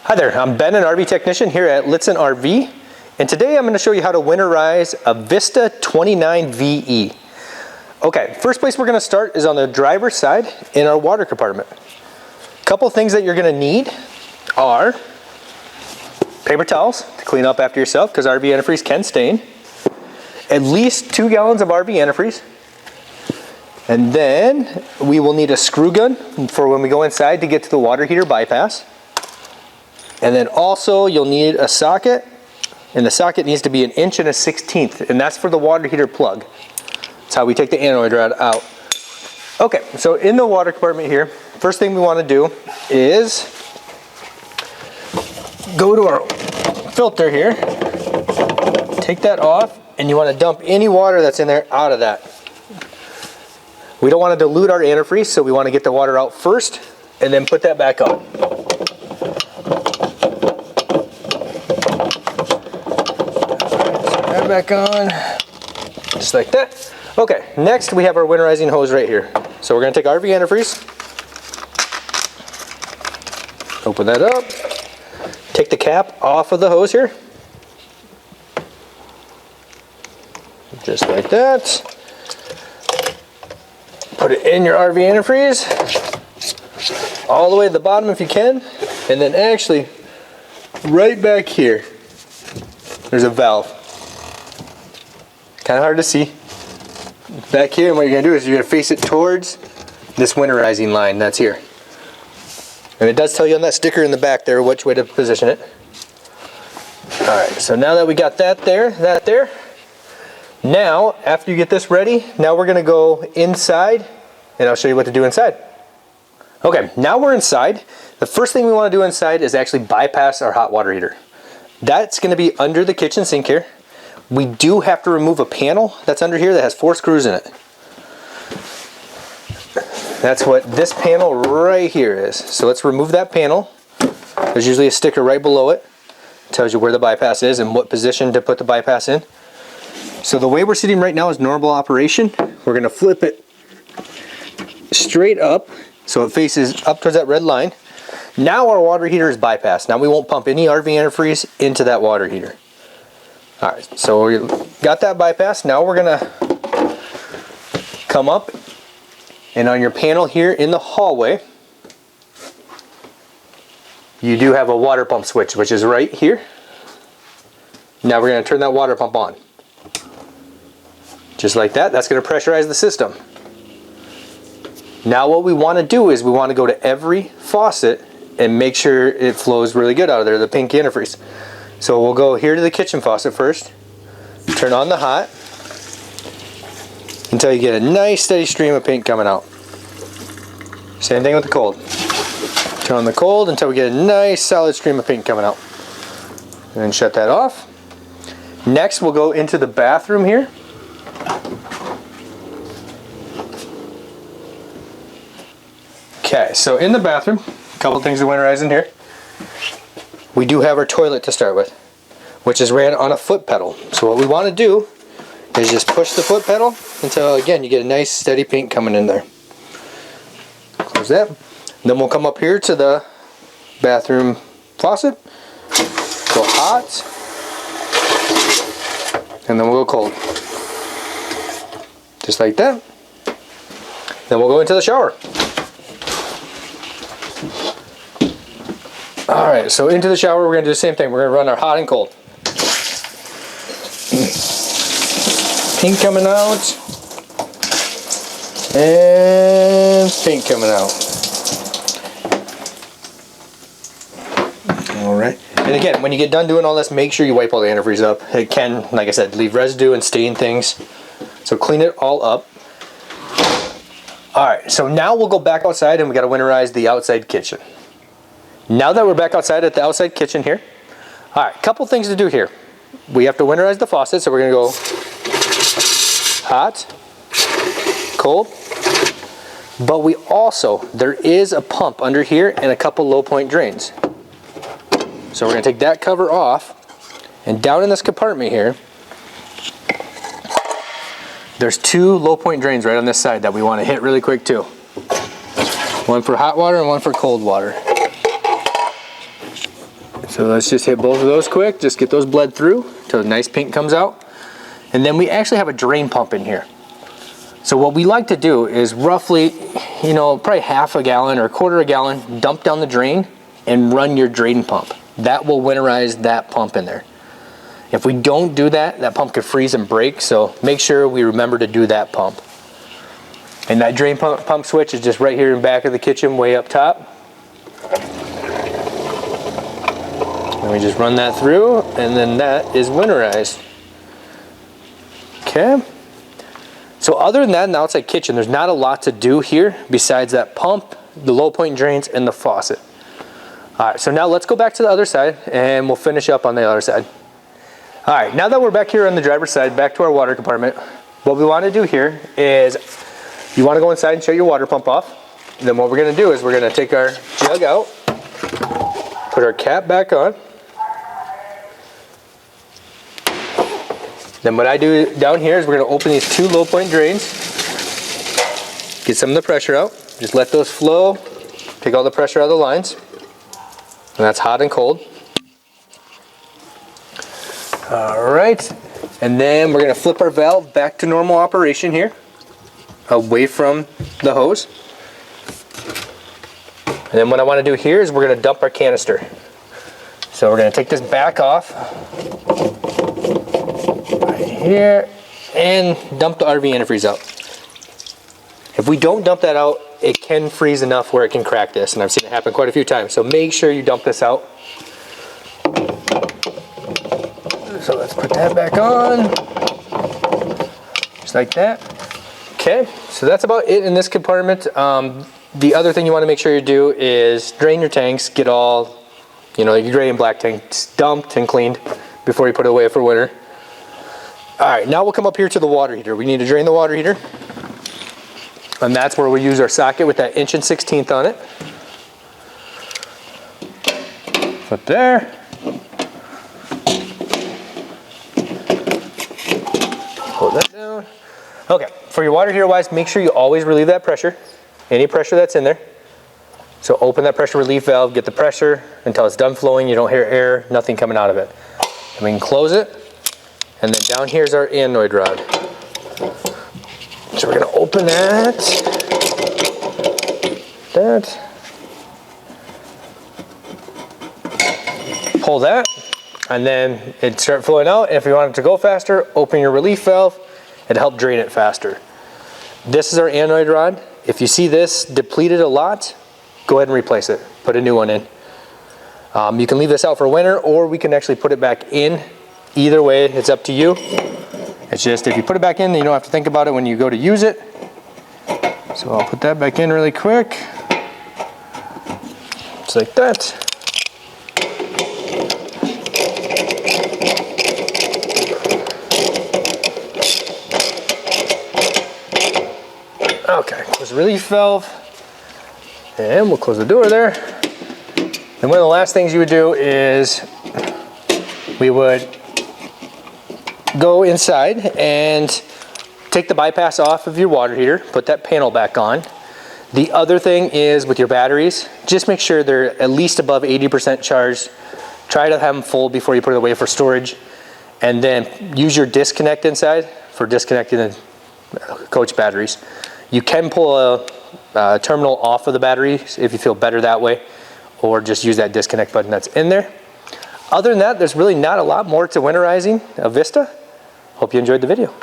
Hi there, I'm Ben, an RV technician here at Lichtsinn RV, and today I'm going to show you how to winterize a Vista 29 VE. Okay, first place we're going to start is on the driver's side in our water compartment. Couple things that you're going to need are paper towels to clean up after yourself because RV antifreeze can stain, at least 2 gallons of RV antifreeze, and then we will need a screw gun for when we go inside to get to the water heater bypass. And then also you'll need a socket, and the socket needs to be 1 1/16", and that's for the water heater plug. That's how we take the anoid rod out. Okay, so in the water compartment here, first thing we want to do is go to our filter here, take that off, and you want to dump any water that's in there out of that. We don't want to dilute our antifreeze, so we want to get the water out first and then put that back on. Back on, just like that. Okay, next we have our winterizing hose right here. So we're going to take RV antifreeze, open that up, take the cap off of the hose here, just like that. Put it in your RV antifreeze, all the way to the bottom if you can, and then actually right back here, there's a valve. Kind of hard to see. Back here, and what you're going to do is you're going to face it towards this winterizing line that's here. And it does tell you on that sticker in the back there which way to position it. Alright, so now that we got that there, now after you get this ready, now we're going to go inside and I'll show you what to do inside. Okay, now we're inside. The first thing we want to do inside is actually bypass our hot water heater. That's going to be under the kitchen sink here. We do have to remove a panel that's under here that has 4 screws in it. That's what this panel right here is. So let's remove that panel. There's usually a sticker right below it. It tells you where the bypass is and what position to put the bypass in. So the way we're sitting right now is normal operation. We're going to flip it straight up so it faces up towards that red line. Now our water heater is bypassed. Now we won't pump any RV antifreeze into that water heater. Alright, so we got that bypass. Now we're going to come up, and on your panel here in the hallway, you do have a water pump switch, which is right here. Now we're going to turn that water pump on. Just like that. That's going to pressurize the system. Now what we want to do is we want to go to every faucet and make sure it flows really good out of there, the pink antifreeze. So we'll go here to the kitchen faucet first, turn on the hot until you get a nice steady stream of paint coming out. Same thing with the cold. Turn on the cold until we get a nice solid stream of paint coming out. And then shut that off. Next we'll go into the bathroom here. Okay, so in the bathroom, a couple things to winterize in here. We do have our toilet to start with, which is ran on a foot pedal. So what we want to do is just push the foot pedal until, again, you get a nice steady paint coming in there. Close that. Then we'll come up here to the bathroom faucet, go hot, and then we'll go cold. Just like that. Then we'll go into the shower. Alright, so into the shower we're going to do the same thing. We're going to run our hot and cold. Pink coming out. And pink coming out. Alright. And again, when you get done doing all this, make sure you wipe all the antifreeze up. It can, like I said, leave residue and stain things. So clean it all up. Alright, so now we'll go back outside and we got to winterize the outside kitchen. Now that we're back outside at the outside kitchen here, alright, couple things to do here. We have to winterize the faucet, so we're going to go hot, cold, but we also, there is a pump under here and a couple low point drains. So we're going to take that cover off, and down in this compartment here, there's 2 low point drains right on this side that we want to hit really quick too. One for hot water and one for cold water. So let's just hit both of those quick, just get those bled through till the nice paint comes out. And then we actually have a drain pump in here. So what we like to do is roughly, you know, probably half a gallon or a quarter of a gallon, dump down the drain and run your drain pump. That will winterize that pump in there. If we don't do that, that pump could freeze and break, so make sure we remember to do that pump. And that drain pump switch is just right here in the back of the kitchen, way up top. And we just run that through, and then that is winterized. Okay. So other than that, in the outside kitchen, there's not a lot to do here besides that pump, the low point drains, and the faucet. All right, so now let's go back to the other side, and we'll finish up on the other side. All right, now that we're back here on the driver's side, back to our water compartment, what we want to do here is you want to go inside and shut your water pump off. And then what we're going to do is we're going to take our jug out, put our cap back on. Then what I do down here is we're going to open these two low point drains, get some of the pressure out, just let those flow, take all the pressure out of the lines, and that's hot and cold. All right, and then we're going to flip our valve back to normal operation here, away from the hose. And then what I want to do here is we're going to dump our canister. So we're going to take this back off right here and dump the RV antifreeze out. If we don't dump that out, it can freeze enough where it can crack this, and I've seen it happen quite a few times. So make sure you dump this out. So let's put that back on, just like that. Okay, so that's about it in this compartment. The other thing you want to make sure you do is drain your tanks, get all, you know, your gray and black tanks dumped and cleaned before you put it away for winter. All right, now we'll come up here to the water heater. We need to drain the water heater, and that's where we use our socket with that 1 1/16" on it. Put there. Hold that down. Okay, for your water heater wise, make sure you always relieve that pressure, any pressure that's in there. So open that pressure relief valve, get the pressure until it's done flowing, you don't hear air, nothing coming out of it. And we can close it, and then down here's our anoid rod. So we're gonna open that, pull that, and then it start flowing out. If you want it to go faster, open your relief valve. It'll help drain it faster. This is our anoid rod. If you see this depleted a lot, go ahead and replace it. Put a new one in. You can leave this out for winter, or we can actually put it back in. Either way, it's up to you. It's just if you put it back in, you don't have to think about it when you go to use it. So I'll put that back in really quick. Just like that. Okay, close the relief valve, and we'll close the door there. And one of the last things you would do is we would go inside and take the bypass off of your water heater, put that panel back on. The other thing is with your batteries, just make sure they're at least above 80% charged. Try to have them full before you put it away for storage. And then use your disconnect inside for disconnecting the coach batteries. You can pull a terminal off of the batteries if you feel better that way, or just use that disconnect button that's in there. Other than that, there's really not a lot more to winterizing a Vista. Hope you enjoyed the video.